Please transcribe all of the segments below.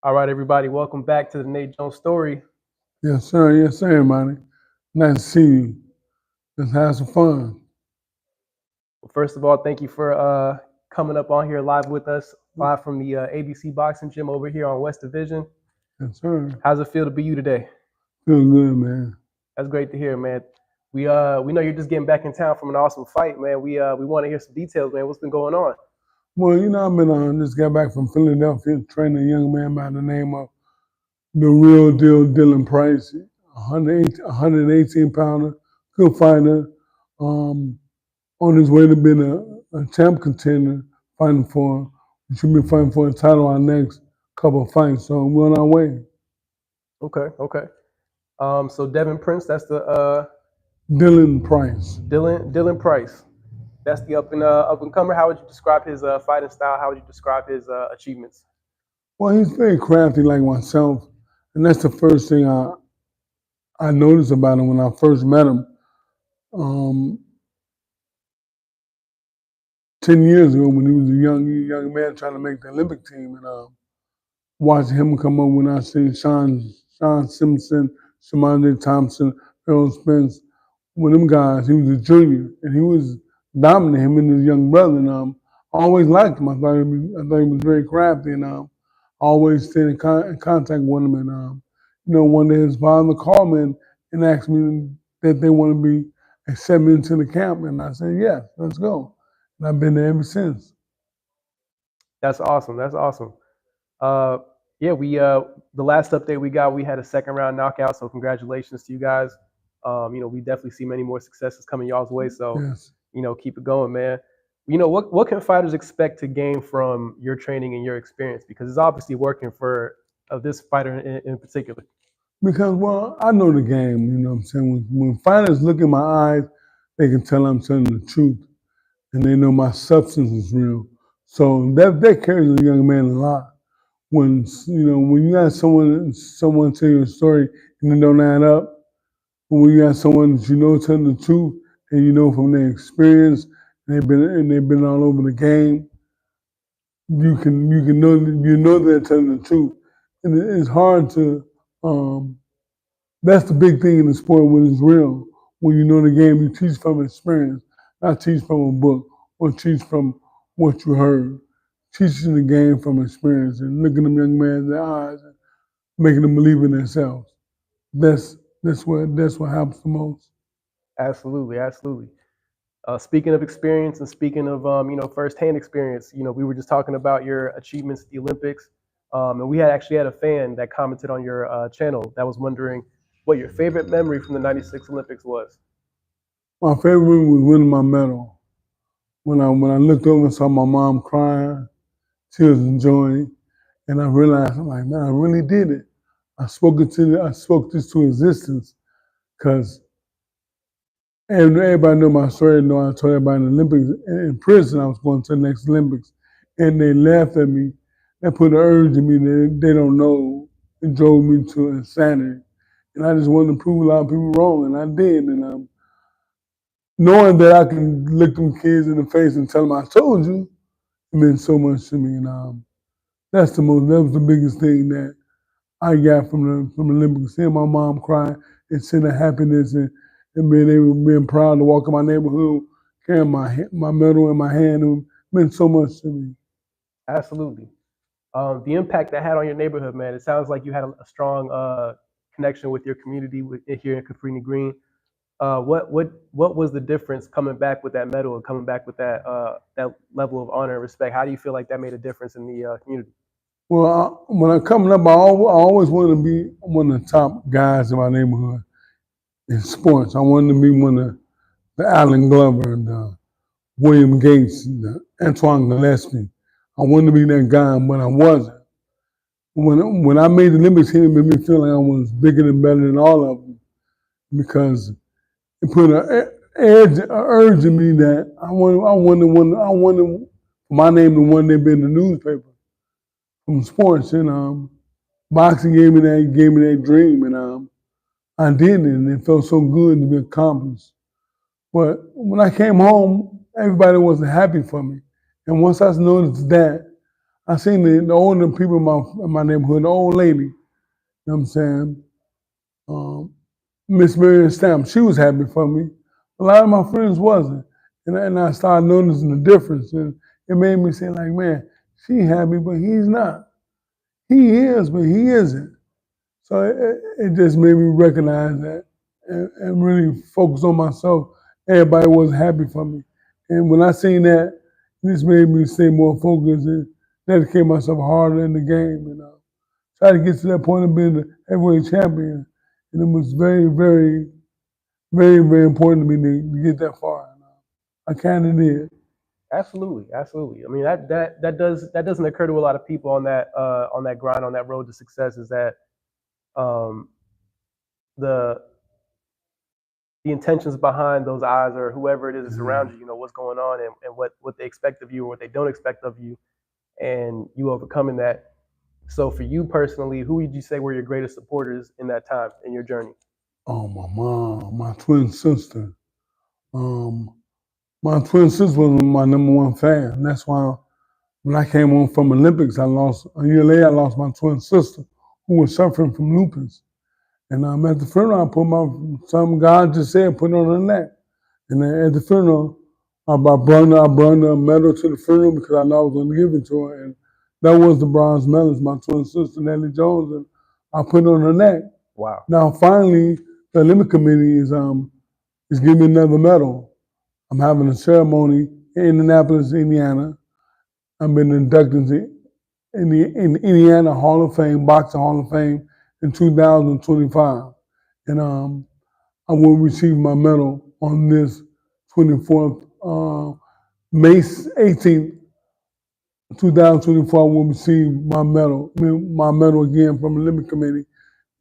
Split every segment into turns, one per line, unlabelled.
All right, everybody, welcome back to the Nate Jones story.
Yes, sir. Yes, sir, Monty. Nice to see you. Let's have some fun.
Well, first of all, thank you for coming up on here live with us, live from the ABC Boxing Gym over here on West Division.
Yes, sir.
How's it feel to be you today?
Feeling good, man.
That's great to hear, man. We know you're just getting back in town from an awesome fight, man. We want to hear some details, man. What's been going on?
Well, I've been just got back from Philadelphia training a young man by the name of the real deal Dylan Price, 118 pounder, good fighter, um, on his way to being a champ contender, we should be fighting for a title our next couple of fights. So we're on our way.
Okay. So Devin Prince, that's the
Dylan Price.
Dylan Price. That's the up and comer. How would you describe his fighting style? How would you describe his achievements?
Well, he's very crafty like myself, and that's the first thing I noticed about him when I first met him. Um, 10 years ago, when he was a young man trying to make the Olympic team, and watching him come up when I seen Sean Simpson, Shamondre Thompson, Earl Spence, one of them guys, he was a junior, and he was dominating him and his young brother. And I always liked him. I thought he was very crafty, and always stayed in contact with him. And one day his father called me and asked me that they want to be accept me into the camp, and I said, "Yeah, let's go." And I've been there ever since.
That's awesome. That's awesome. Uh, yeah, we the last update we got, we had a second round knockout. So congratulations to you guys. We definitely see many more successes coming y'all's way. So
Yes.
keep it going, man. What can fighters expect to gain from your training and your experience? Because it's obviously working for this fighter in particular.
Because, well, I know the game, you know what I'm saying? When fighters look in my eyes, they can tell I'm telling the truth, and they know my substance is real. So that carries a young man a lot. When you got someone tell you a story and it don't add up, but when you got someone that you know telling the truth and you know from their experience and they've been all over the game, you know they're telling the truth. And it's hard to that's the big thing in the sport when it's real. When you know the game, you teach from experience, not teach from a book or teach from what you heard. Teaching the game from experience and looking them young men in their eyes and making them believe in themselves. That's what helps the most.
Absolutely, absolutely. Speaking of experience and speaking of firsthand experience, we were just talking about your achievements at the Olympics, and we had actually had a fan that commented on your channel that was wondering what your favorite memory from the '96 Olympics was.
My favorite was winning my medal. When I looked over and saw my mom crying, she was enjoying, and I realized I'm like, man, I really did it. I spoke this to existence because everybody know my story. Know I told everybody in the Olympics in prison I was going to the next Olympics, and they laughed at me. They put an urge in me that they don't know. It drove me to insanity, and I just wanted to prove a lot of people wrong, and I did. And knowing that I can look them kids in the face and tell them I told you, it meant so much to me. And that was the biggest thing that I got from the Olympics. Seeing my mom cry and seeing the happiness and being proud to walk in my neighborhood carrying my medal in my hand, it meant so much to me.
Absolutely. The impact that had on your neighborhood, man. It sounds like you had a strong connection with your community here in Cabrini Green. What was the difference coming back with that medal and coming back with that level of honor and respect? How do you feel like that made a difference in the community?
Well, when I coming up, I always wanted to be one of the top guys in my neighborhood in sports. I wanted to be one of the Allen Glover and William Gates and Antoine Gillespie. I wanted to be that guy, but I wasn't. When I made the Olympics here, it made me feel like I was bigger and better than all of them because it put an urge in me that I wanted my name to one day be in the newspaper from sports, and boxing gave me that dream, and I did it, and it felt so good to be accomplished. But when I came home, everybody wasn't happy for me, and once I noticed that, I seen the older people in my neighborhood, the old lady, you know what I'm saying? Miss Marion Stamp, she was happy for me. A lot of my friends wasn't. And I started noticing the difference. And it made me say, like, man, she happy, but he's not. He is, but he isn't. So it just made me recognize that and really focus on myself. Everybody was happy for me. And when I seen that, this made me stay more focused and dedicate myself harder in the game. And try to get to that point of being the heavyweight champion. And it was very, very, very, very important to me to get that far. And I kind of did.
Absolutely, absolutely. I mean that doesn't occur to a lot of people on that grind, on that road to success. Is that um, the the intentions behind those eyes or whoever it is that's around you, what's going on and what they expect of you or what they don't expect of you, and you overcoming that. So for you personally, who would you say were your greatest supporters in that time in your journey?
Oh, my mom, my twin sister. Um, my twin sister was my number one fan. That's why when I came home from Olympics, a year later, I lost my twin sister who was suffering from lupus. And at the funeral, I put some God just said, put it on her neck. And then at the funeral, I brought her a medal to the funeral because I know I was going to give it to her. And that was the bronze medal, my twin sister, Nellie Jones, and I put it on her neck.
Wow.
Now, finally, the Olympic Committee is giving me another medal. I'm having a ceremony in Indianapolis, Indiana. I've been inducted in the Indiana Hall of Fame, Boxing Hall of Fame in 2025. And I will receive my medal on this 24th, May 18th, 2024. I will receive my medal again from the Olympic Committee.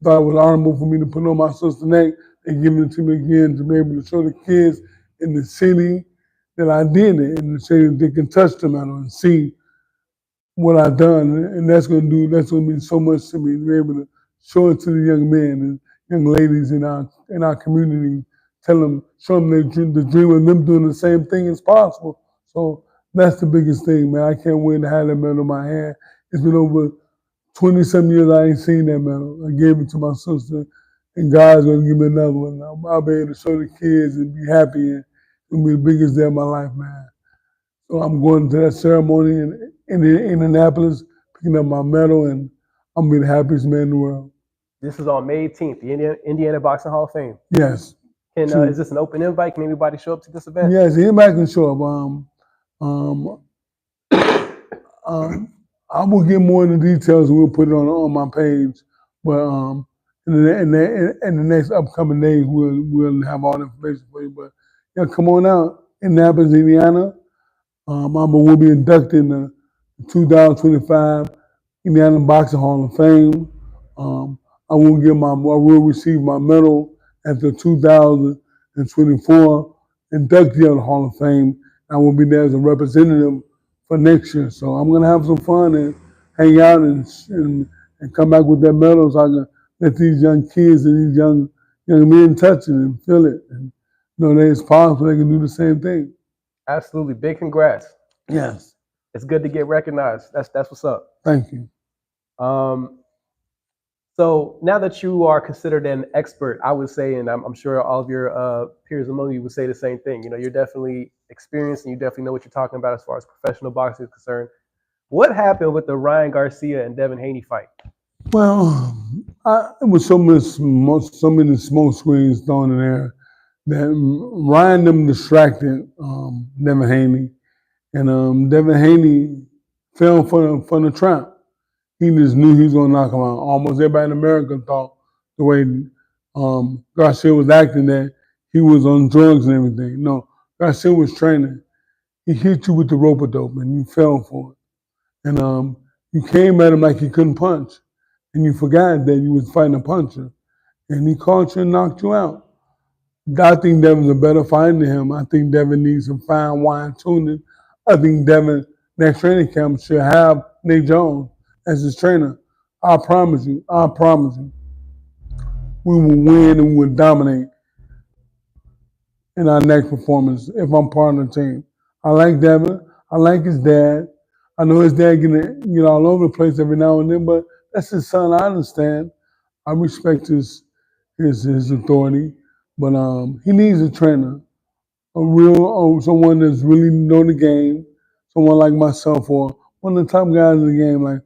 Thought it was honorable for me to put on my sister's neck and give it to me again to be able to show the kids in the city that I did it and to say that they can touch the medal and see what I've done. And that's going to mean so much to me to be able to show it to the young men and young ladies in our community, show them the dream of them doing the same thing as possible. So that's the biggest thing, man. I can't wait to have that medal in my hand. It's been over 20-some years I ain't seen that medal. I gave it to my sister, and God's gonna give me another one. I'll be able to show the kids and be happy, and it'll be the biggest day of my life, man. So I'm going to that ceremony in Indianapolis, picking up my medal, and I'm gonna be the happiest man in the world.
This is on May 18th, the Indiana Boxing Hall of Fame.
Yes.
And is this an open invite? Can anybody show up to this event?
Yes, anybody can show up. I will get more in the details and we'll put it on my page. But in the next upcoming days, we'll have all the information for you. But yeah, come on out. Indianapolis, Indiana. We'll be inducted in the 2025 Indiana Boxing Hall of Fame. I will receive my medal at the 2024 inductee of the Hall of Fame. I will be there as a representative for next year. So I'm gonna have some fun and hang out and come back with that medal so I can let these young kids and these young men touch it and feel it and know that it's possible they can do the same thing.
Absolutely. Big congrats.
Yes.
It's good to get recognized. That's what's up.
Thank you.
So now that you are considered an expert, I would say, and I'm sure all of your peers among you would say the same thing. You're definitely experienced and you definitely know what you're talking about as far as professional boxing is concerned. What happened with the Ryan Garcia and Devin Haney fight?
Well, it was so many smoke screens thrown in there that Ryan them distracted Devin Haney, and Devin Haney fell for the trap. He just knew he was gonna knock him out. Almost everybody in America thought the way Garcia was acting that he was on drugs and everything. No, Garcia was training. He hit you with the rope-a-dope and you fell for it. And you came at him like he couldn't punch. And you forgot that you was fighting a puncher. And he caught you and knocked you out. I think Devin's a better fighter than him. I think Devin needs some fine wine tuning. I think Devin, next training camp, should have Nate Jones as his trainer. I promise you, we will win and we will dominate in our next performance if I'm part of the team. I like Devin. I like his dad. I know his dad get all over the place every now and then, but that's his son. I understand. I respect his authority, but he needs a trainer, a real someone that's really know the game, someone like myself or one of the top guys in the game. Like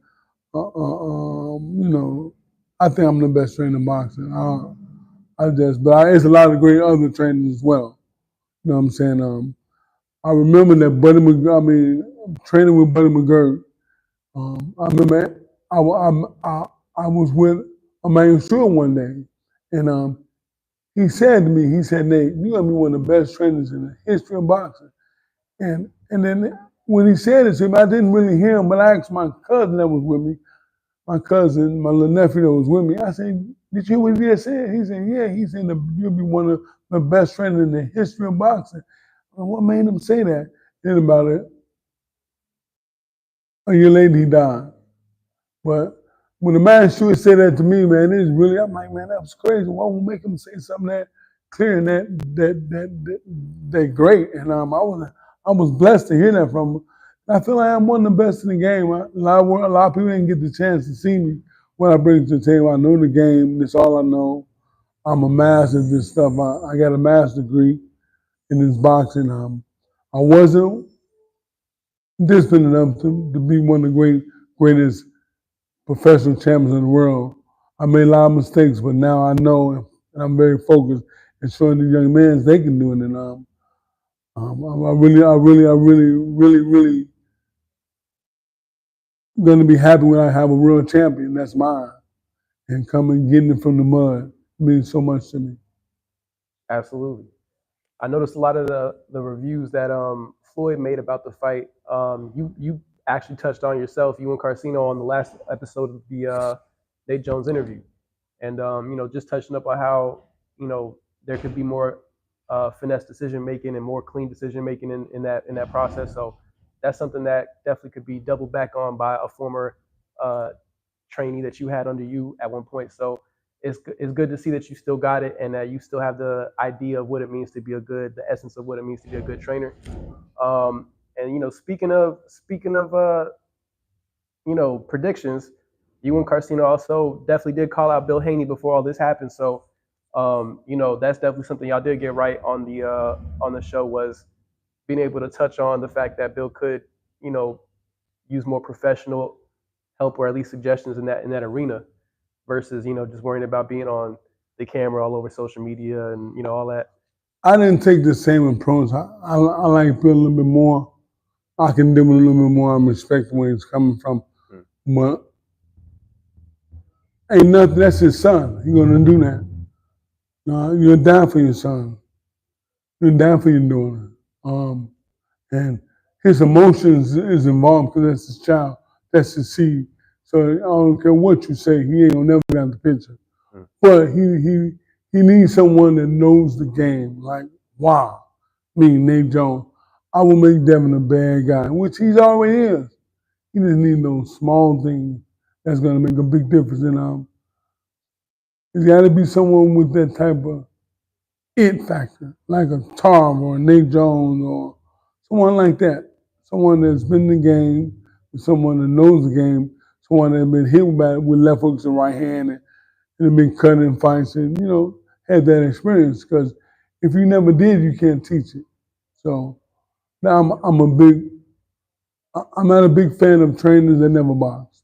you know, I think I'm the best trainer in boxing. It's a lot of great other trainers as well. You know what I'm saying? I remember that training with Buddy McGirt. I remember I was with Emmanuel Stewart one day, and he said to me, he said, Nate, you're gonna be one of the best trainers in the history of boxing. And then when he said it to me, I didn't really hear him, but I asked my cousin that was with me, my little nephew that was with me. I said, did you hear what he just said? He said, yeah. He said, you'll be one of the best trainers in the history of boxing. Well, what made him say that? Then about it, a year later he died. But when the man Stewart said that to me, man, it's really, I'm like, man, that was crazy. Why would make him say something that clear and that great? And I was blessed to hear that from him. I feel like I'm one of the best in the game. A lot of people didn't get the chance to see me when I bring to the table. I know the game. That's all I know. I'm a master of this stuff. I got a master's degree in this boxing. I wasn't disciplined enough to be one of the greatest professional champions in the world. I made a lot of mistakes, but now I know and I'm very focused and showing the young men they can do it. And really going to be happy when I have a real champion. That's mine. And coming, getting it from the mud means so much to me.
Absolutely. I noticed a lot of the reviews that Floyd made about the fight. You actually touched on yourself, you and Carcino, on the last episode of the Nate Jones interview, and just touching up on how there could be more finesse decision making and more clean decision making in that process. So that's something that definitely could be doubled back on by a former trainee that you had under you at one point. So it's good to see that you still got it and that you still have the idea of what it means to be the essence of what it means to be a good trainer. And speaking of predictions, you and Carcino also definitely did call out Bill Haney before all this happened. So that's definitely something y'all did get right on the show, was being able to touch on the fact that Bill could use more professional help or at least suggestions in that arena versus just worrying about being on the camera all over social media and all that.
I didn't take the same approach. I like Bill a little bit more. I can do a little bit more. I'm respecting where he's coming from. But ain't nothing, that's his son. He's gonna do that. You're down for your son. You're down for your daughter. And his emotions is involved because that's his child. That's his seed. So I don't care what you say, he ain't gonna never get out the picture. But he needs someone that knows the game. Like, wow, me, Nate Jones. I will make Devin a bad guy, which he's already is. He just needs those small things that's gonna make a big difference. And it's gotta be someone with that type of it factor, like a Tom or a Nate Jones or someone like that. Someone that's been in the game, someone that knows the game, someone that's been hit with left hooks and right hand and been cutting fights and, had that experience. Because if you never did, you can't teach it. So now I'm not a big fan of trainers that never box.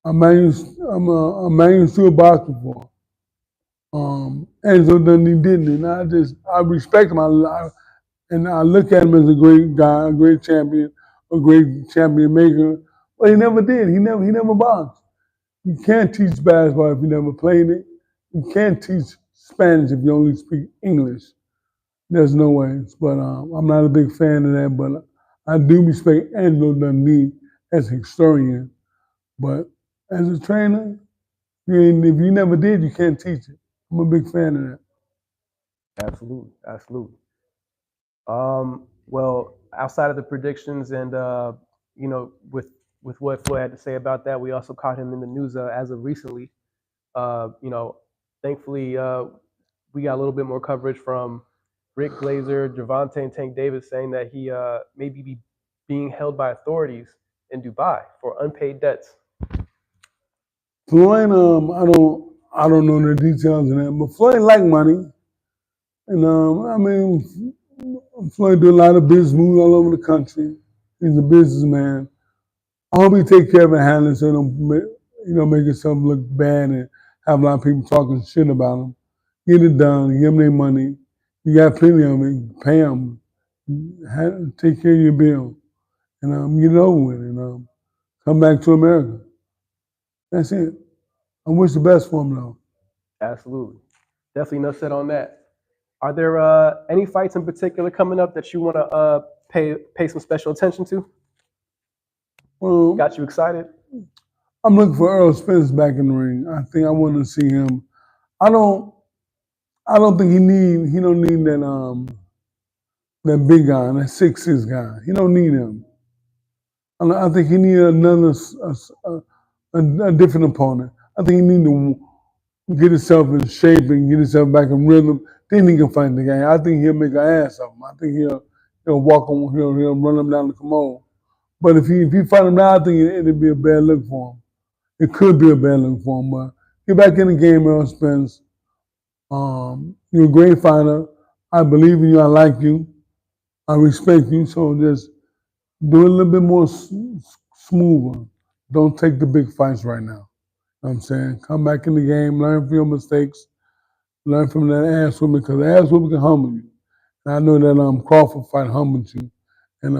I'm a man who's still boxed before. Enzo Dundee didn't, and I respect him. And I look at him as a great guy, a great champion, a great champion maker. But he never did. He never boxed. You can't teach basketball if you never played it. You can't teach Spanish if you only speak English. There's no ways. But I'm not a big fan of that. But I do respect Angelo Dundee as a historian. But as a trainer, if you never did, you can't teach it. I'm a big fan of that.
Absolutely, absolutely. Well, outside of the predictions and with what Floyd had to say about that, we also caught him in the news as of recently. Thankfully, we got a little bit more coverage from Rick Glazer, Gervonta, and Tank Davis saying that he maybe be being held by authorities in Dubai for unpaid debts.
Floyd, I don't know the details of that, but Floyd like money, and I mean, Floyd do a lot of business moves all over the country. He's a businessman. I hope he take care of it, handle it so he don't make himself look bad and have a lot of people talking shit about him. Get it done, give them their money. You got plenty of it, pay them, take care of your bill, and get it over with, and come back to America. That's it. I wish the best for him, though.
Absolutely. Definitely enough said on that. Are there any fights in particular coming up that you want to pay some special attention to? Got you excited?
I'm looking for Errol Spence back in the ring. I think I want to see him. I don't think he don't need that big guy, that 6'6" guy. He don't need him. I think he need a different opponent. I think he need to get himself in shape and get himself back in rhythm. Then he can fight the guy. I think he'll make an ass of him. I think he'll walk on, he'll run him down the commode. But if he fight him now, I think it'd be a bad look for him. It could be a bad look for him, but get back in the game, Errol Spence. You're a great fighter. I believe in you. I like you. I respect you. So just do it a little bit more smoother. Don't take the big fights right now. You know what I'm saying? Come back in the game, learn from your mistakes, learn from that ass whooping, because the ass whooping can humble you. And I know that Crawford fight humbled you. And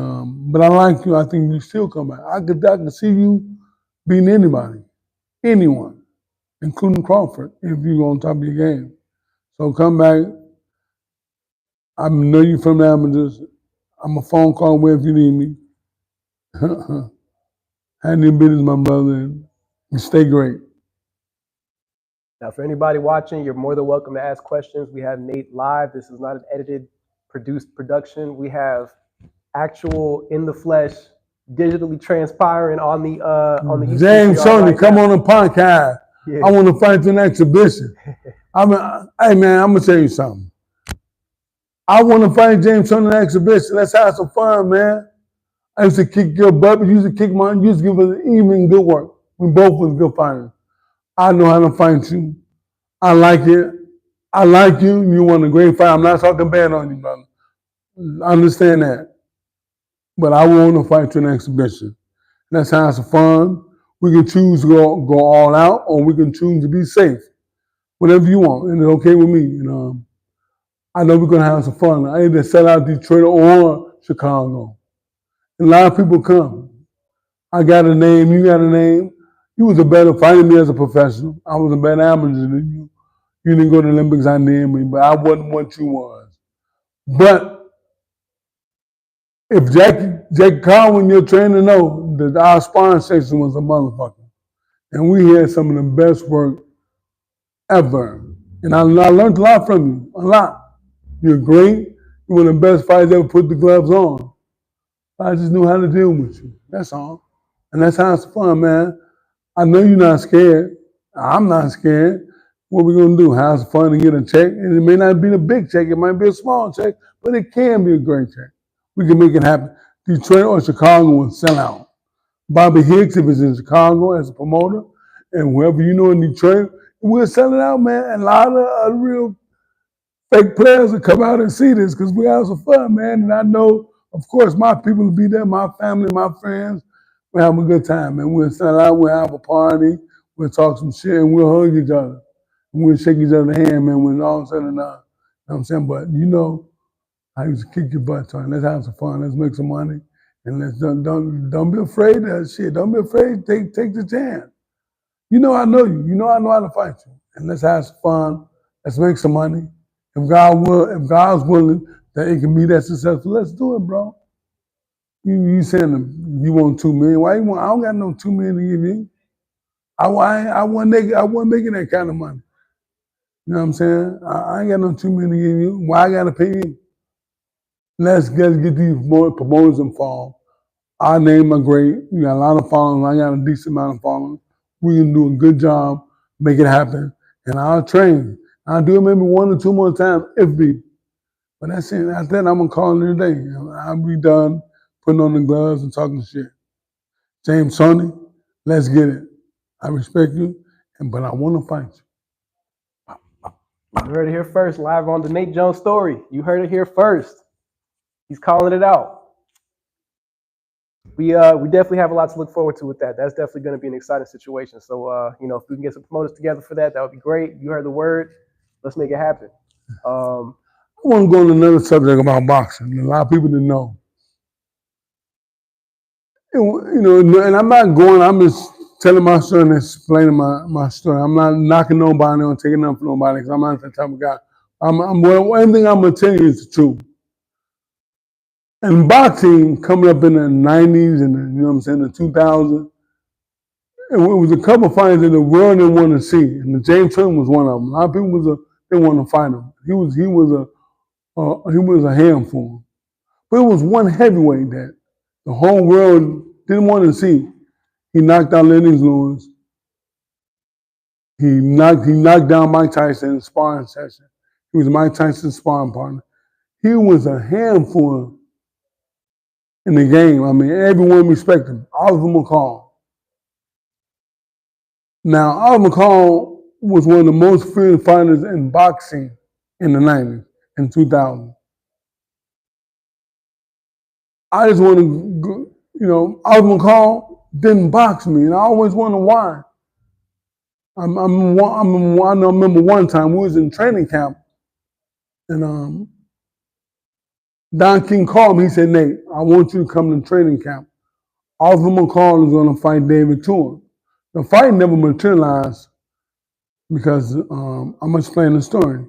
but I like you. I think you still come back. I could see you beating anybody, anyone, including Crawford, if you're on top of your game. So come back. I know you from the amateurs. I'm a phone call away if you need me. Hand your business, my brother, and you stay great.
Now, for anybody watching, you're more than welcome to ask questions. We have Nate live. This is not an edited, produced production. We have actual in the flesh, digitally transpiring on the YouTube.
James Tony, come on the podcast. Yeah. I want to fight you in an exhibition. Hey man, I'm gonna tell you something. I want to fight James Tony in an exhibition. Let's have some fun, man. I used to kick your butt, but you used to kick mine. You used to give us even good work. We both was good fighters. I know how to fight you. I like it. I like you. You want a great fight. I'm not talking bad on you, brother. I understand that. But I want to fight you in an exhibition. Let's have some fun. We can choose to go all out, or we can choose to be safe. Whatever you want, and it's okay with me. I know we're gonna have some fun. I either sell out Detroit or Chicago. And a lot of people come. I got a name, you got a name. You was a better fighter than me as a professional. I was a better amateur than you. You didn't go to the Olympics, I named me, but I wasn't what you was. But if Jackie Carwin, your trainer, know that our sparring section was a motherfucker. And we had some of the best work ever. And I learned a lot from you, a lot. You're great. You're one of the best fighters ever put the gloves on. I just knew how to deal with you. That's all. And that's how it's fun, man. I know you're not scared. I'm not scared. What we gonna do? Have some fun and get a check. And it may not be a big check. It might be a small check, but it can be a great check. We can make it happen. Detroit or Chicago will sell out. Bobby Hicks, if it's in Chicago as a promoter, and whoever you know in Detroit, we'll sell it out, man. And a lot of real fake players will come out and see this because we have some fun, man. And I know, of course, my people will be there, my family, my friends. We'll have a good time, man. We'll sell out, we'll have a party, we'll talk some shit, and we'll hug each other. And we'll shake each other's hand, man, when it's all said and done. You know what I'm saying? But you know, I used to kick your butt, Tony. Let's have some fun. Let's make some money. And let's don't be afraid of that shit. Don't be afraid. Take the chance. You know I know you. You know I know how to fight you. And let's have some fun. Let's make some money. If God's willing that it can be that successful, let's do it, bro. You saying you want $2 million? Why you want? I don't got no $2 million to give you. I wasn't making that kind of money. You know what I'm saying? I ain't got no $2 million to give you. Why I gotta pay you? Let's get these more promoters involved. Our name are great. We got a lot of followers. I got a decent amount of followers. We can do a good job, make it happen. And I'll train. I'll do it maybe 1 or 2 more times if be. But that's it. After that, I'm gonna call it a day. I'll be done putting on the gloves and talking shit. James Sonny, let's get it. I respect you, but I want to fight you.
You heard it here first, live on the Nate Jones Story. You heard it here first. He's calling it out. We definitely have a lot to look forward to with that. That's definitely going to be an exciting situation. So if we can get some promoters together for that, that would be great. You heard the word. Let's make it happen.
I want to go on another subject about boxing. A lot of people didn't know. And I'm not going. I'm just telling my story and explaining my story. I'm not knocking nobody or taking nothing from nobody because I'm not that type of guy. One thing I'm gonna tell you is the truth. And boxing coming up in the 90s and the 2000s, it was a couple fights that the world didn't want to see, and the James Toney was one of them. A lot of people didn't want to fight him. He was a handful. But it was one heavyweight that the whole world didn't want to see. He knocked out Lennox Lewis. He knocked down Mike Tyson in a sparring session. He was Mike Tyson's sparring partner. He was a handful in the game. I mean, everyone respected him. Oliver McCall. Now, Oliver McCall was one of the most feared fighters in boxing in the 90s and 2000. I just want to, Oliver McCall didn't box me, and I always wonder why. I remember one time we was in training camp, and Don King called me. He said, "Nate, I want you to come to training camp. Oliver McCall is going to fight David Turin." The fight never materialized because I'm going to explain the story.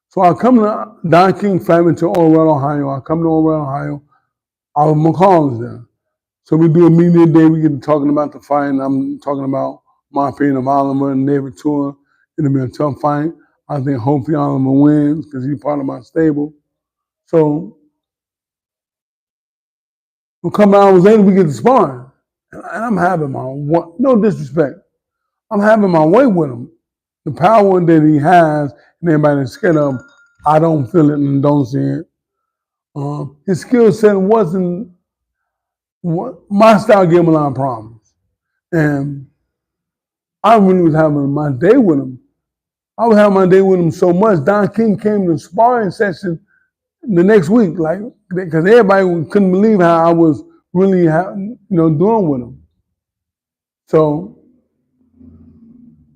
So I come to Don King family to Orwell, Ohio. I come to Orwell, Ohio. Oliver McCall is there. So we do a media day. We get talking about the fight, and I'm talking about my opinion of Oliver and David Turin. It'll be a tough fight. I think hopefully Oliver wins because he's part of my stable. So a couple hours later, we get to sparring. And I'm having no disrespect, I'm having my way with him. The power that he has and everybody's scared of, I don't feel it and don't see it. His skill set wasn't, my style gave him a lot of problems. And I really was having my day with him. I was having my day with him so much, Don King came to the sparring session the next week, because everybody couldn't believe how I was really, doing with him. So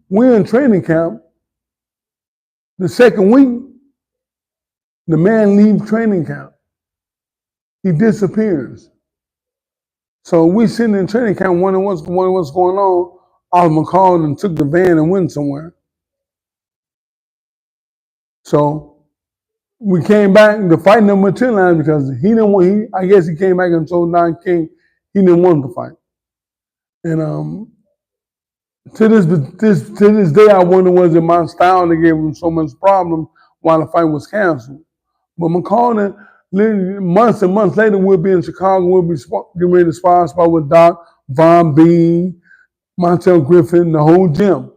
we're in training camp. The second week, the man leaves training camp. He disappears. So we sitting in training camp wondering what's going on. Oliver called and took the van and went somewhere. So we came back. The fight never materialized because I guess he came back and told Don King he didn't want to fight. And to this day, I wonder was it my style that gave him so much problem while the fight was canceled. But McCall, months and months later, we'll be in Chicago. We'll be getting ready to spar with Doc, Von Bean, Montel Griffin, the whole gym.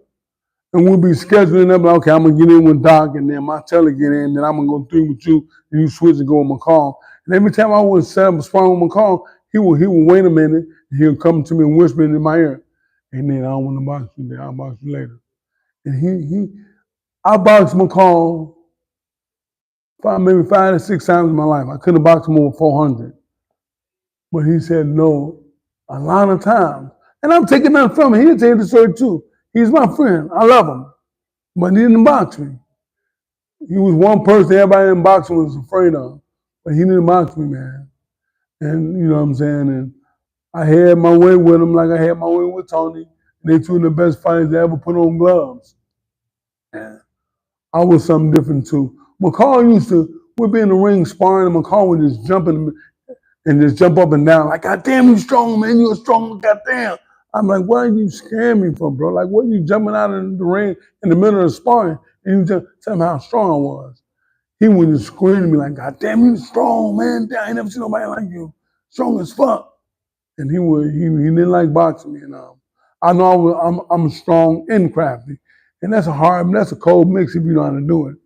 And we'll be scheduling them. Okay, I'm going to get in with Doc, and then Montel will get in, and then I'm going to go through with you, and you switch and go with McCall. And every time I would set up a sparring with McCall, he would wait a minute, and he'll come to me and whisper in my ear, "Hey, Nate, I don't want to box you today. I'll box you later." And I boxed McCall maybe 5 to 6 times in my life. I couldn't box him over 400. But he said no a lot of times. And I'm taking nothing from him. He'll tell you the story too. He's my friend. I love him. But he didn't box me. He was one person everybody in boxing was afraid of. But he didn't box me, man. And you know what I'm saying? And I had my way with him like I had my way with Tony. They two of the best fighters that ever put on gloves. And I was something different too. McCall we'd be in the ring sparring, and McCall would just jump up and down, like, "God damn, you strong, man, you're strong, goddamn." I'm like, "What are you scaring me for, bro? Like, what are you jumping out of the ring in the middle of the sparring, and you just tell me how strong I was?" He would just scream at me like, "God damn, you strong, man. I ain't never seen nobody like you. Strong as fuck." And he didn't like boxing me. And I know I'm strong and crafty. And that's a cold mix if you know how to do it.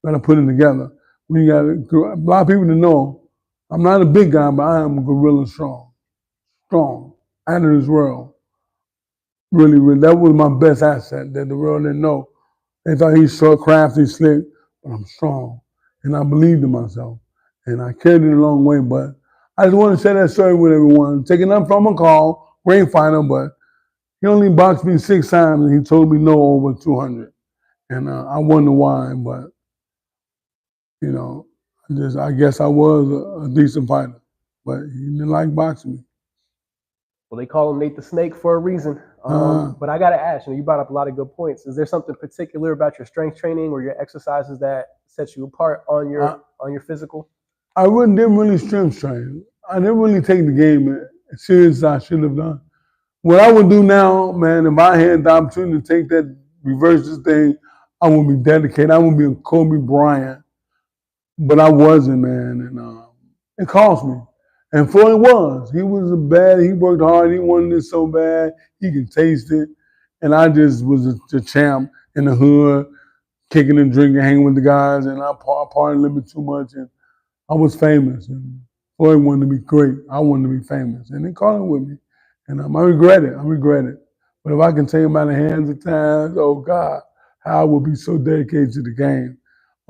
You got to put it together. A lot of people to know, I'm not a big guy, but I am gorilla strong. Strong. Out of this world. Really, really. That was my best asset that the world didn't know. They thought he's short, crafty, slick, but I'm strong. And I believed in myself. And I carried it a long way. But I just want to share that story with everyone. Taking up from a call, great fighter, but he only boxed me 6 times and he told me no over 200. And I wonder why, but, you know, I guess I was a decent fighter. But he didn't like boxing me.
Well, they call him Nate the Snake for a reason. But I got to ask, you brought up a lot of good points. Is there something particular about your strength training or your exercises that sets you apart on your physical?
I didn't really strength train. I didn't really take the game as serious as I should have done. What I would do now, man, if I had the opportunity to take that, reverse this thing, I would be dedicated. I would be a Kobe Bryant. But I wasn't, man, and it cost me. And for it was. He worked hard, he wanted it so bad, he could taste it. And I just was the champ in the hood, kicking and drinking, hanging with the guys, and I partied a little bit too much, and I was famous. And Floyd wanted to be great. I wanted to be famous. And they caught it with me. And I regret it. But if I can take him out of hands at times, oh God, how I would be so dedicated to the game.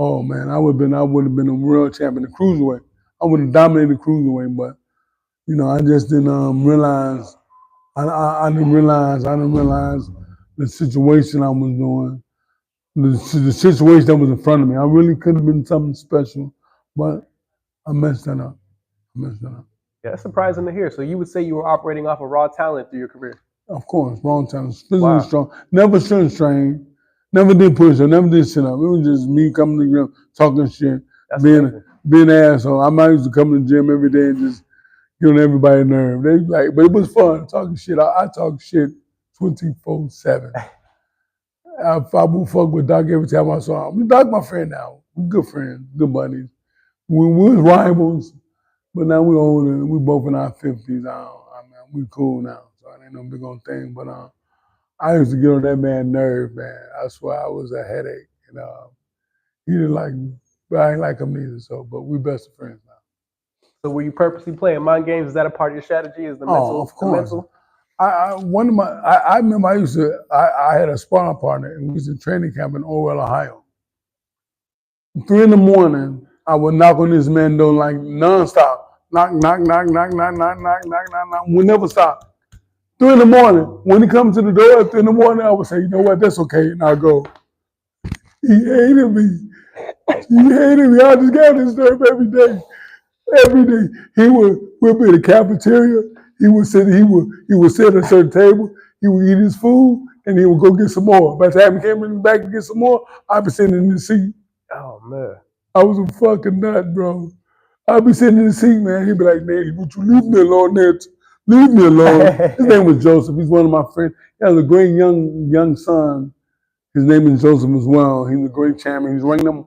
Oh man, I would have been a world champion, the cruiserweight. I would have dominated the cruiserweight, but I just didn't realize. I didn't realize the situation I was doing, the situation that was in front of me. I really could have been something special, but I messed that up.
Yeah, that's surprising to hear. So you would say you were operating off of raw talent through your career?
Of course, wrong talent. Physically strong. Never strength trained. Never did push up. Never did sit up. It was just me coming to the gym, talking shit, being an asshole. I might used to come to the gym every day and just get on everybody's nerve. But it was fun talking shit. I talk shit 24/7. I would fuck with Doc every time I saw him. Doc, my friend now. We're good friends, good buddies. We was rivals, but now we're older. We both in our 50s. We cool now, so it ain't no big old thing. But I used to get on that man's nerve, man. I swear I was a headache. He didn't like me, but I ain't like him neither. So, but we best friends now.
So were you purposely playing mind games? Is that a part of your strategy? Is the mental?
Of course.
The mental?
I remember I had a sparring partner and we used to training camp in Orwell, Ohio. 3 a.m, I would knock on this man's door like nonstop. Knock, knock, knock, knock, knock, knock, knock, knock, knock, knock. We never stop. 3 a.m, when he comes to the door at 3 a.m, I would say, you know what, that's okay. And I'll go. He hated me. I just got this nerve every day. Every day. We'll be at the cafeteria. He would sit at a certain table, he would eat his food, and he would go get some more. By the time he came in the back to get some more, I'd be sitting in the seat.
Oh man.
I was a fucking nut, bro. I'd be sitting in the seat, man. He'd be like, Nate, would you leave me alone, Nate? Leave me alone. His name was Joseph. He's one of my friends. He has a great young son. His name is Joseph as well. He's a great champion. He's ranked number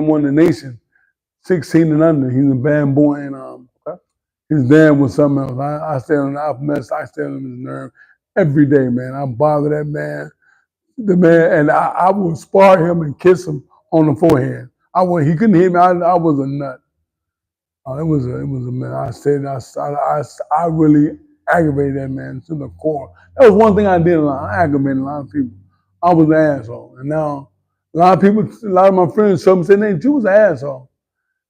one in the nation, 16 and under. He's a bad boy, and his dad was something else. I stay on his nerve every day, man. I bother that man. And I would spar him and kiss him on the forehead. He couldn't hit me. I was a nut. It was a man. I really aggravated that man to the core. That was one thing I did a lot. I aggravated a lot of people. I was an asshole. And now a lot of my friends told me, said, Nate, you was an asshole.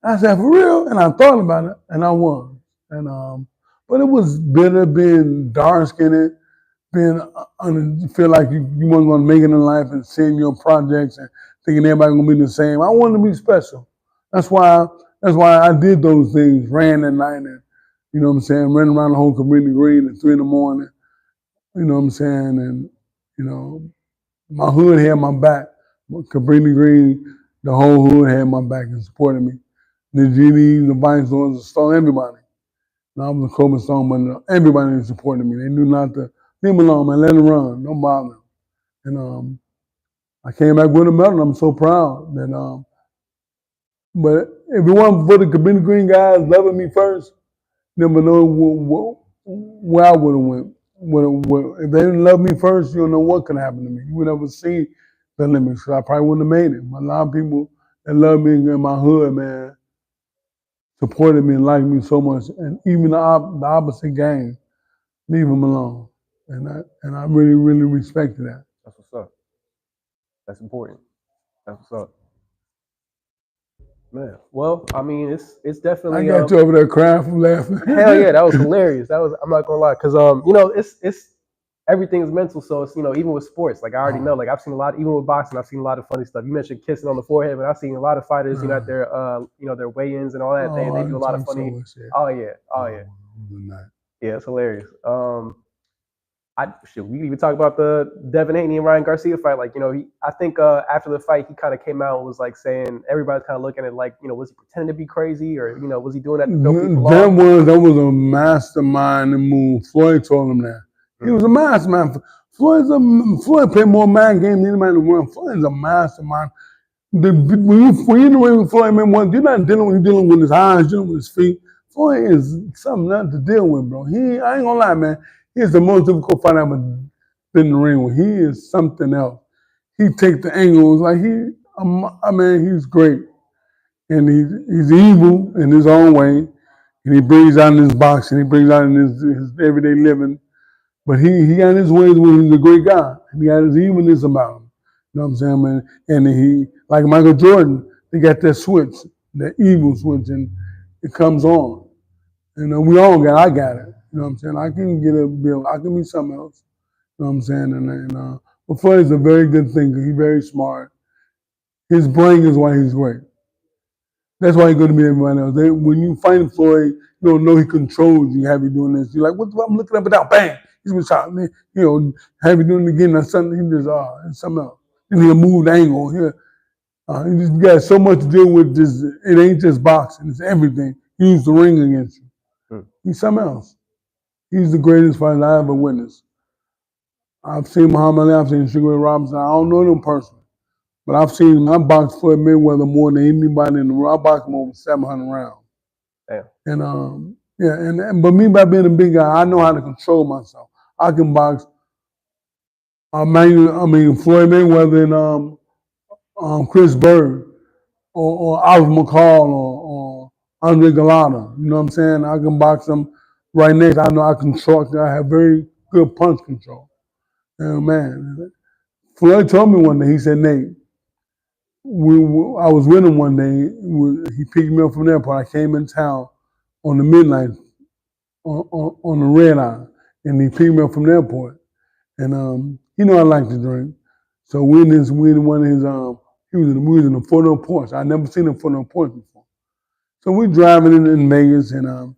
I said, for real? And I thought about it, and I was. And but it was bitter being dark-skinned, feel like you weren't going to make it in life and seeing your projects and thinking everybody going to be the same. I wanted to be special. That's why I did those things, ran at night and, ran around the whole Cabrini Green at 3 a.m, and, my hood had my back. Cabrini Green, the whole hood had my back and supported me. The GDs, the Vice Lords, the Stone, everybody. And I was a Coleman Stone, but everybody supported me. They knew not to leave me alone, man. Let them run. Don't bother them. And I came back with a medal. I'm so proud. But if it wasn't for the Cabrini Green guys loving me first, never know where I would have went. If they didn't love me first, you don't know what could happen to me. You would never see the limits. So I probably wouldn't have made it. A lot of people that love me in my hood, man, supported me and liked me so much, and even the opposite gang, leave him alone. And I really, really respected that.
That's what's up. That's important. That's what's up. Man, well, I mean, it's
I
definitely
got you over there crying from laughing.
hell yeah, that was hilarious. That was, I'm not gonna lie, because it's everything's mental. So it's, even with sports, like I already know, like I've seen a lot, even with boxing, I've seen a lot of funny stuff. You mentioned kissing on the forehead, but I've seen a lot of fighters, at their their weigh-ins and all that. They do a lot of funny. Oh yeah, yeah, it's hilarious. We even talk about the Devin Haney and Ryan Garcia fight. Like, I think after the fight, he kind of came out and was like saying everybody's kind of looking at like, was he pretending to be crazy, or was he doing that to throw people off?
That was a mastermind move. Floyd told him that. He was a mastermind. Floyd played more mind games than anybody in the world. Floyd is a mastermind. When you're dealing with Floyd, man, you're not dealing with his eyes, dealing with his feet. Floyd is something not to deal with, bro. I ain't gonna lie, man. He's the most difficult fighter I've ever been in the ring with. He is something else. He takes the angles like he's great, and he's evil in his own way, and he brings out in his boxing, he brings out in his everyday living. But he got his ways when he's a great guy. He got his evilness about him. You know what I'm saying, man? And he, like Michael Jordan, they got that switch, that evil switch, and it comes on. I got it. You know what I'm saying? I can get a bill. I can be something else. You know what I'm saying? But Floyd's a very good thinker. He's very smart. His brain is why he's great. That's why he's going to be everybody else. When you find Floyd, you don't know he controls you, have you doing this. You're like, what the, I'm looking up and down, bang. He's been shot. Have you doing it again? That's something. He just, it's something else. And he'll move the angle. He just got so much to deal with. It ain't just boxing. It's everything. He used the ring against you. He's something else. He's the greatest fighter I ever witnessed. I've seen Muhammad Ali, I've seen Sugar Ray Robinson. I don't know them personally, but I boxed Floyd Mayweather more than anybody in the world. I boxed him over 700 rounds.
Damn.
But me by being a big guy, I know how to control myself. I can box. Floyd Mayweather and Chris Bird or Alvin McCall or Andre Gallardo. You know what I'm saying? I can box them right next. I know I have very good punch control. And man, Floyd told me one day, he said, Nate, I was with him one day. He picked me up from the airport. I came in town on the midnight on the red eye, and he picked me up from the airport. And I like to drink. So we in one of his we was in a four-door Porsche. I never seen a four-door Porsche before. So we driving in Vegas, and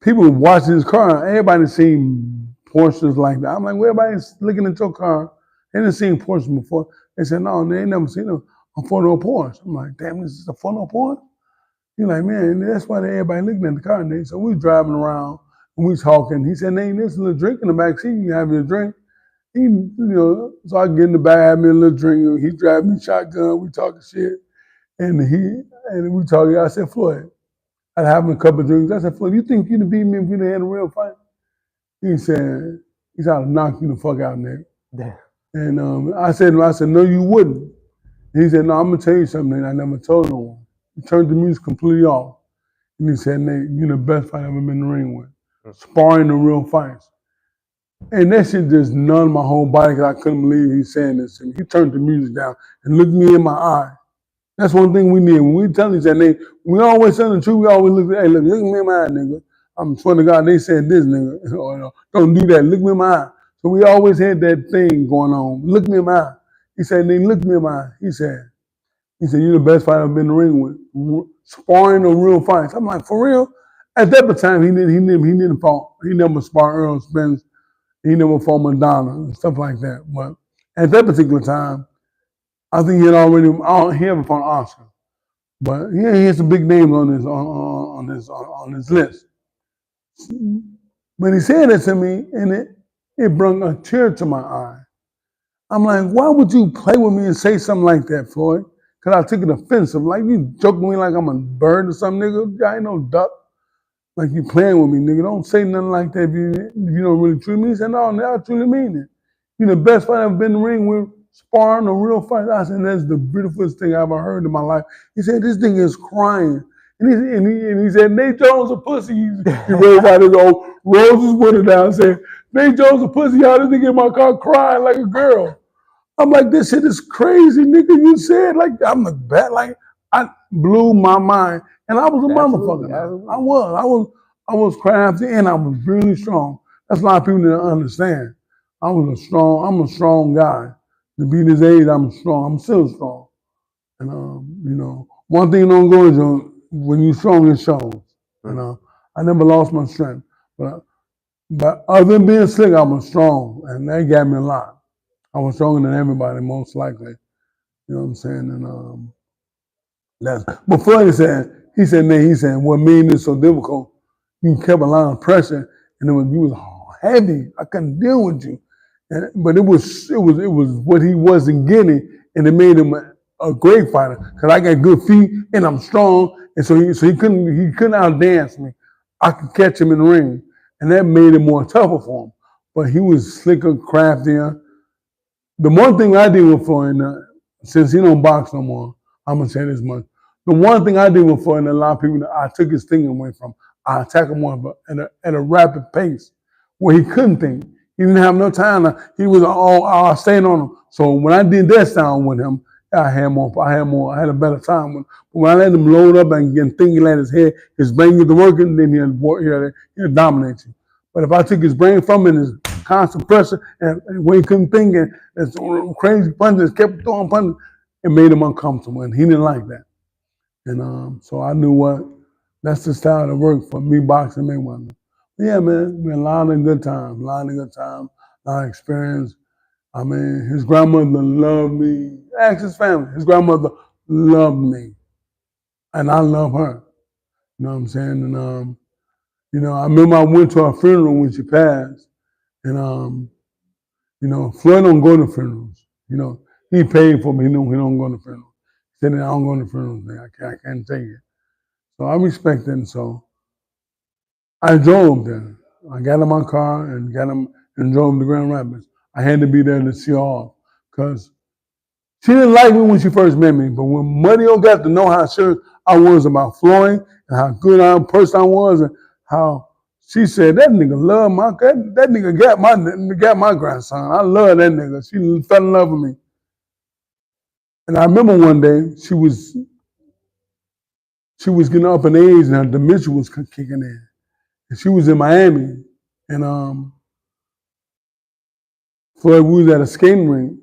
people watching his car. Everybody seen Porsches like that. I'm like, well, everybody's looking at your car. They didn't seen Porsche before. They said, no, they ain't never seen a four-door Porsche. I'm like, damn, this is a four-door Porsche? He's like, man, that's why everybody looking at the car. And so we driving around and we talking. He said, Nate, there's a little drink in the back seat. You can have your drink. So I get in the back, have me a little drink. He drive me shotgun. We talking shit. And we talking. I said, Floyd, I'd have him a couple of drinks. I said, Floyd, you think you'd beat me if you'd had a real fight? He said, he's out to knock you the fuck out, Nick.
Damn.
And I said, no, you wouldn't. And he said, no, I'm gonna tell you something I never told no one. He turned the music completely off. And he said, Nate, you're the best fighter I've ever been in the ring with. Sparring the real fights. And that shit just numbed my whole body because I couldn't believe he's saying this to me. He turned the music down and looked me in my eye. That's one thing we need. When we tell each other, we always tell the truth. We always look at, hey, look me in my eye, nigga. I'm swear to God, they said this, nigga. Or, don't do that. Look me in my eye. So we always had that thing going on. Look me in my eye. He said, nigga, look me in my eye. He said, you're the best fighter I've been in the ring with. Sparring the real fights. I'm like, for real? At that time, he didn't fall. He never sparred Earl Spence. He never fought Madonna and stuff like that. But at that particular time, I think he haven't fought Oscar. But he has some big names on his list. But he said that to me, and it brought a tear to my eye. I'm like, why would you play with me and say something like that, Floyd? Because I took it offensive. Like, you joking me like I'm a bird or something, nigga. I ain't no duck. Like, you playing with me, nigga. Don't say nothing like that if you don't really treat me. He said, no, I truly mean it. You're the best fighter I've been in the ring with, sparring a real fight. I said, that's the beautifulest thing I ever heard in my life. He said, this thing is crying. And he said, Nate Jones a pussy. He raised out his old roses window down and said, Nate Jones a pussy. Y'all this nigga in my car crying like a girl. I'm like, this shit is crazy, nigga. You said like I'm the bad, like I blew my mind. And I was a
Absolutely,
motherfucker.
absolutely.
I was crafty and I was really strong. That's a lot of people didn't understand. I'm a strong guy. To be this age, I'm strong. I'm still strong. And one thing don't go is when you're strong, it shows. I never lost my strength. But other than being slick, I was strong, and that got me a lot. I was stronger than everybody, most likely. You know what I'm saying? And that's before he said, Nate, what made this so difficult? You kept a lot of pressure, and you was heavy. I couldn't deal with you. But it was what he wasn't getting, and it made him a great fighter. Cause I got good feet and I'm strong, and so he couldn't outdance me. I could catch him in the ring, and that made it more tougher for him. But he was slicker, craftier. The one thing I did with Floyd, since he don't box no more, I'm gonna say this much. The one thing I did with Floyd, and a lot of people, I took his thinking away from. I attacked him at a rapid pace, where he couldn't think. He didn't have no time. He was all staying on him. So when I did that sound with him, I had a better time with him. But when I let him load up and get thinking at his head, his brain get to working, then he'll dominate you. But if I took his brain from him, his constant pressure, and when he couldn't think, and crazy punches, kept throwing punches, it made him uncomfortable, and he didn't like that. And so I knew that's the style that worked for me, boxing Mayweather. Yeah, man, we had a lot of good times, a lot of experience. I mean, his grandmother loved me. Ask his family. His grandmother loved me, and I love her. You know what I'm saying? And I remember I went to her funeral when she passed, and Floyd don't go to funerals. He paid for me. He don't go to funerals. He said, I don't go to funerals, man. I can't take it. So I respect it. And so I drove there. I got in my car and drove to Grand Rapids. I had to be there to see her off because she didn't like me when she first met me. But when Mario got to know how sure I was about Floyd and how good a person I was, and how she said that nigga love that nigga got my grandson. I love that nigga. She fell in love with me. And I remember one day she was getting up in age and her dementia was kicking in. And she was in Miami, and Floyd was at a skating rink,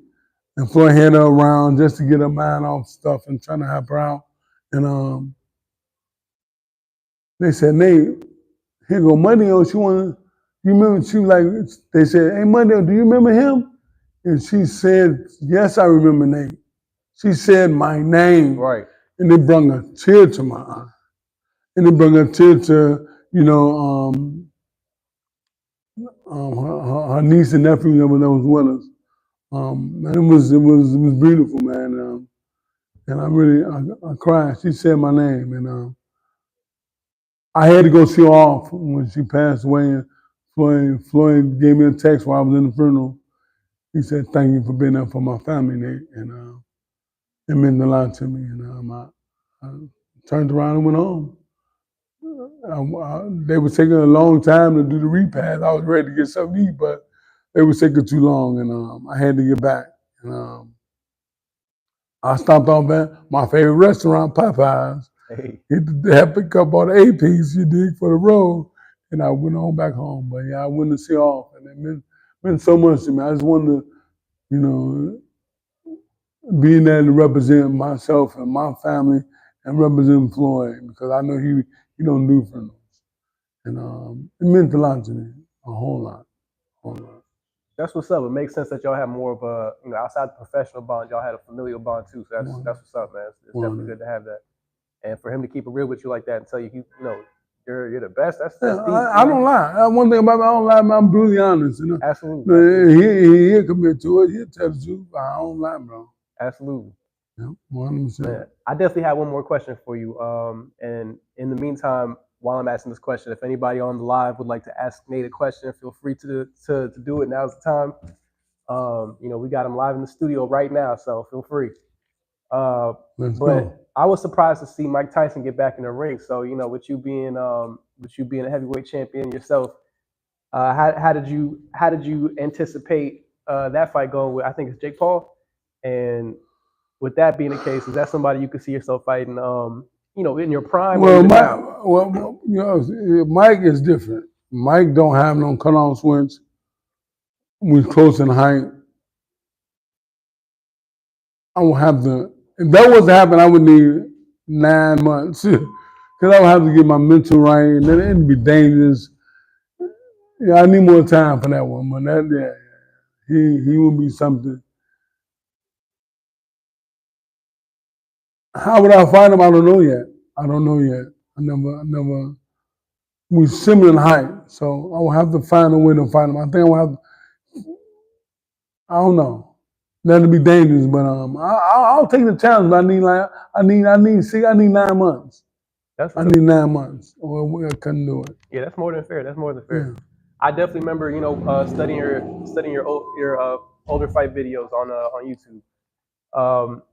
and Floyd had her around just to get her mind off stuff and trying to help her out. And they said, Nate, here go Mario. You remember? She was like, they said, hey Mario, do you remember him? And she said, yes, I remember Nate. She said my name,
Right.
and it brought a tear to my eye, and it brought a tear to her niece and nephew that was with us. And it was beautiful, man. And I cried. She said my name, and I had to go see her off when she passed away. And Floyd gave me a text while I was in the funeral. He said, "Thank you for being there for my family, Nate," and it meant a lot to me. And I turned around and went home. They were taking a long time to do the repast. I was ready to get something to eat, but they were taking too long, and I had to get back. And I stopped off at my favorite restaurant, Popeyes.
Hey.
Had to pick up all the A-piece you dig for the road, and I went on back home. But yeah, I went to see off, and it meant so much to me. I just wanted to, being there to represent myself and my family and represent Floyd because I know he don't do funerals. And it meant a lot to me, a whole lot.
That's what's up. It makes sense that y'all have more of a, outside the professional bond, y'all had a familial bond too. So that's what's up, man. It's definitely good to have that. And for him to keep it real with you like that and tell you, you're the best. That's deep.
I don't lie. One thing about me, I don't lie. I'm brutally honest.
Absolutely.
He'll commit to it. He'll tell the truth. I don't lie, bro.
Absolutely.
Yeah, 100%.
I definitely have one more question for you. And in the meantime, while I'm asking this question, if anybody on the live would like to ask Nate a question, feel free to do it. Now's the time. We got him live in the studio right now, so feel free.
Let's
But
go.
I was surprised to see Mike Tyson get back in the ring. So with you being a heavyweight champion yourself, how did you anticipate that fight going with? I think it's Jake Paul, and with that being the case, is that somebody you could see yourself fighting? In your prime or
Well,
even
Mike,
now?
Mike is different. Mike don't have no cut-off switch. We're close in height. I will have to. If that was to happen, I would need 9 months because I would have to get my mental right, and then it'd be dangerous. Yeah, I need more time for that one, but he will be something. How would I find him? I don't know yet. I don't know yet. I never. We're similar in height, so I will have to find a way to find him. I think I will have. I don't know. That'll be dangerous, but I'll take the challenge. But I need 9 months.
That's
I
what's up.
need 9 months, or I couldn't do it.
Yeah, that's more than fair. That's more than fair.
Yeah.
I definitely remember, studying your older fight videos on YouTube. Um,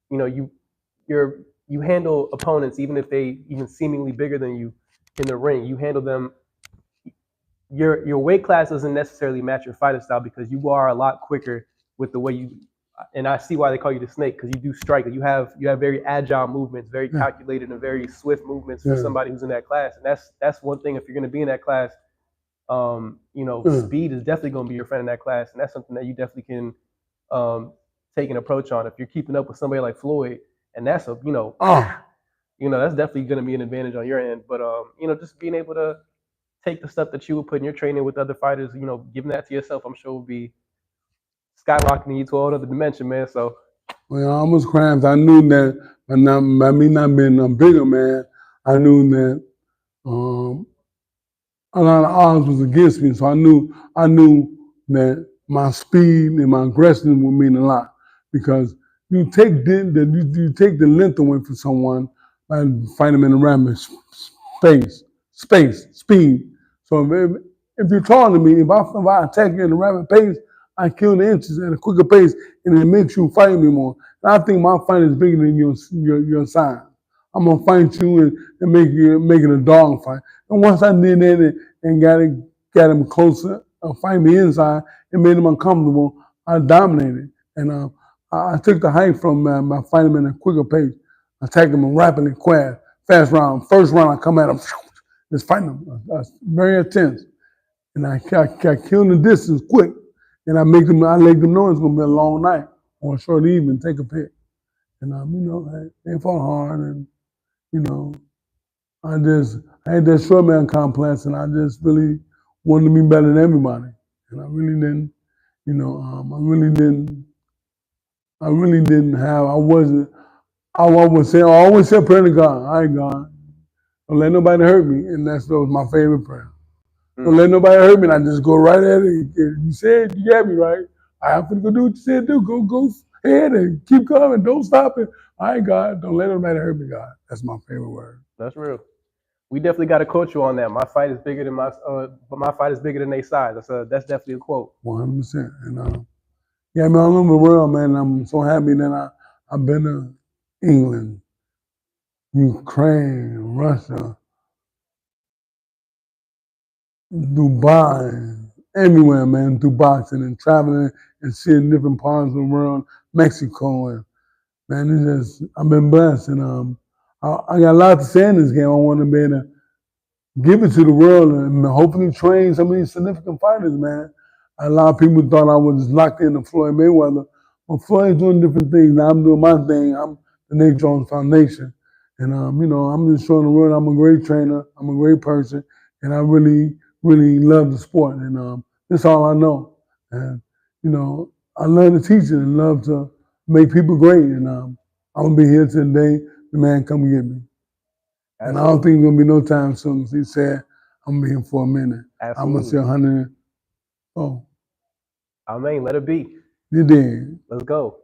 you know, you handle opponents even if they even seemingly bigger than you in the ring. You handle them. Your weight class doesn't necessarily match your fighting style because you are a lot quicker with the way you. And I see why they call you the snake because you do strike. You have very agile movements, very
Yeah.
calculated and very swift movements for
Yeah.
somebody who's in that class. And that's one thing if you're going to be in that class.
Yeah.
Speed is definitely going to be your friend in that class, and that's something that you definitely can take an approach on. If you're keeping up with somebody like Floyd, and that's
Oh,
that's definitely going to be an advantage on your end. But just being able to take the stuff that you would put in your training with other fighters, giving that to yourself, I'm sure will be skyrocketing you to a whole other dimension, man. So
well, I almost cried. I knew that by me not being a bigger man, I knew that um, a lot of odds was against me. So I knew that my speed and my aggression would mean a lot because you take the length away from someone by fighting them in the rapid speed. So if you're taller than me, if I attack you in a rapid pace, I kill the inches at a quicker pace, and it makes you fight me more. And I think my fight is bigger than your size. I'm gonna fight you and make it a dog fight. And once I did that and got him closer, fight me inside, it made him uncomfortable. I dominated, and I took the height from my fight him in a quicker pace. I attacked him rapidly, fast round. First round, I come at him, just fighting him, very intense, and I killed the distance quick, and I let them know it's gonna be a long night or a short evening. Take a pick, and they fought hard, and you know, I had that short man complex, and I just really wanted to be better than everybody, and I really didn't, I really didn't have, I wasn't, I always say a prayer to God. All right, God, don't let nobody hurt me, and that was my favorite prayer. Don't let nobody hurt me, and I just go right at it. You said you got me right. I have to go do what you said do. Go ahead and keep coming. Don't stop it. All right, God, don't let nobody hurt me, God. That's my favorite word.
that's real. We definitely got to quote you on that. My fight is bigger than but my fight is bigger than their size. That's definitely a quote.
100%. And yeah, man, all over the world, man. I'm so happy that I've been to England, Ukraine, Russia, Dubai, everywhere, man, through boxing and traveling and seeing different parts of the world, Mexico, and man, I've been blessed, and I got a lot to say in this game. I want to be able to give it to the world and hopefully train some of these significant fighters, man. A lot of people thought I was locked into Floyd Mayweather. Well, Floyd's doing different things. Now I'm doing my thing. I'm the Nate Jones Foundation. And, I'm just showing the world I'm a great trainer. I'm a great person. And I really, really love the sport. And that's all I know. And, I love to teach it and love to make people great. And I'm going to be here till the day the man come get me. And I don't think there's going to be no time soon. He said, I'm going to be here for a minute. I'm going to say 100. Oh.
I mean, let it be.
You did.
Let's go.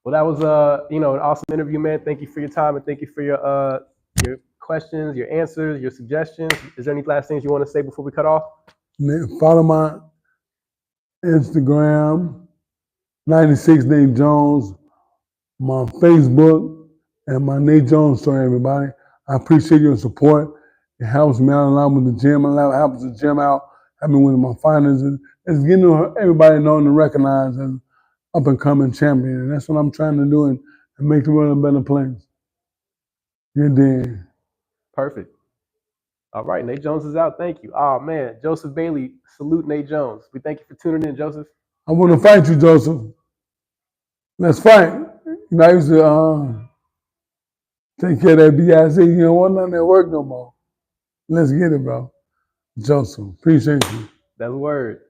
Well, that was an awesome interview, man. Thank you for your time and thank you for your questions, your answers, your suggestions. Is there any last things you want to say before we cut off?
Follow my Instagram, 96 Nate Jones. my Facebook, and my Nate Jones story, everybody. I appreciate your support. It helps me out a lot with the gym. It helps the gym out, help me with my finances. It's getting everybody known and recognized as up and coming champion. And that's what I'm trying to do and make the world a better place. You did.
Perfect. All right, Nate Jones is out. Thank you. Oh man, Joseph Bailey, salute Nate Jones. We thank you for tuning in, Joseph.
I want to fight you, Joseph. Let's fight. You know, I used to take care of that BIC. You don't want nothing at work no more. Let's get it, bro. Joseph, appreciate you.
That's a word.